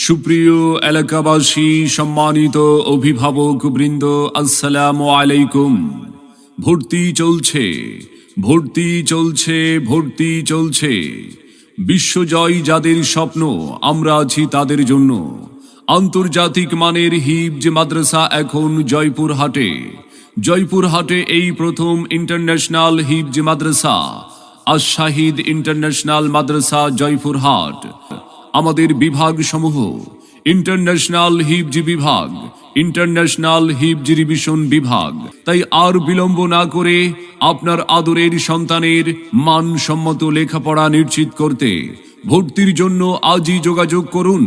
সুপ্রিয় এলাকাবাসী, সম্মানিত অভিভাবক বৃন্দ, আসসালামু আলাইকুম। ভর্তি চলছে, ভর্তি চলছে, ভর্তি চলছে। বিশ্বজয় যাদের স্বপ্ন, আমরা আছি তাদের জন্য। আন্তর্জাতিক মানের হিফজ মাদ্রাসা এখন জয়পুরহাটে। জয়পুরহাটে এই প্রথম ইন্টারন্যাশনাল হিফজ মাদ্রাসা, আশ-শাহিদ ইন্টারন্যাশনাল মাদ্রাসা জয়পুরহাট। আমাদের বিভাগ সমূহ: ইন্টারন্যাশনাল হিফজ বিভাগ, ইন্টারন্যাশনাল হিফজ রিভিশন বিভাগ। তাই আর বিলম্ব না করে আপনার আদরের সন্তানের মানসম্মত লেখাপড়া নিশ্চিত করতে ভর্তির জন্য আজই যোগাযোগ করুন।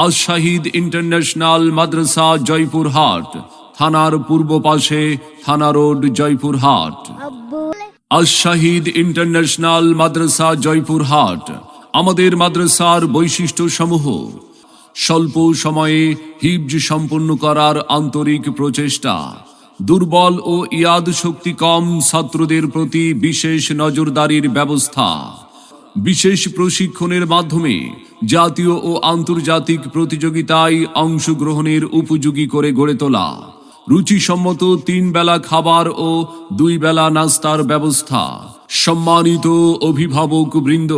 আশ-শাহিদ ইন্টারন্যাশনাল মাদ্রাসা জয়পুরহাট, থানার পূর্ব পাশে, থানা রোড, জয়পুরহাট। আশ-শাহিদ ইন্টারন্যাশনাল মাদ্রাসা জয়পুরহাট। আমাদের মাদ্রাসার বৈশিষ্ট্য সমূহ: স্বল্প সময়ে হিফজ সম্পন্ন করার আন্তরিক প্রচেষ্টা, দুর্বল ও ইয়াদ শক্তি কম ছাত্রদের প্রতি বিশেষ নজরদারির ব্যবস্থা, বিশেষ প্রশিক্ষণের মাধ্যমে জাতীয় ও আন্তর্জাতিক প্রতিযোগিতায় অংশগ্রহণের উপযোগী করে গড়ে তোলা, রুচিসম্মত 3 বেলা খাবার ও 2 বেলা নাস্তার ব্যবস্থা। সম্মানিত অভিভাবক বৃন্দ,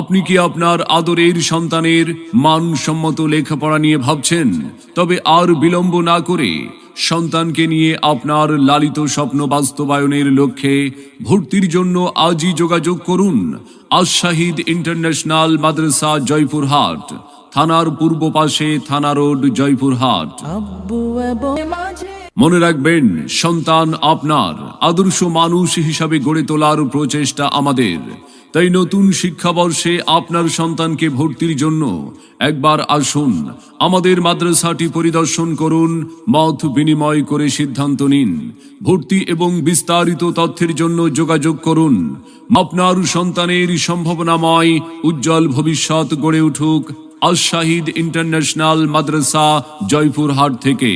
আপনি কি আপনার আদরের সন্তানের মানসম্মত লেখাপড়া নিয়ে ভাবছেন? তবে আর বিলম্ব না করে সন্তানকে নিয়ে আপনার লালিত স্বপ্ন বাস্তবায়নের লক্ষ্যে ভর্তির জন্য আজই যোগাযোগ করুন। আশ-শাহিদ ইন্টারন্যাশনাল মাদ্রাসা জয়পুরহাট, থানার পূর্ব পাশে, থানা রোড, জয়পুরহাট। মনে রাখবেন, সন্তান আপনার, আদর্শ মানুষ হিসাবে গড়ে তোলার প্রচেষ্টা আমাদের। তাই নতুন শিক্ষাবর্ষে আপনার সন্তানকে ভর্তির জন্য একবার আসুন, আমাদের মাদ্রাসাটি পরিদর্শন করুন, মত বিনিময় করে সিদ্ধান্ত নিন। ভর্তি এবং বিস্তারিত তথ্যের জন্য যোগাযোগ করুন। আপনার সন্তানের সম্ভাবনাময় উজ্জ্বল ভবিষ্যৎ গড়ে উঠুক আশ-শাহিদ ইন্টারন্যাশনাল মাদ্রাসা জয়পুরহাট থেকে।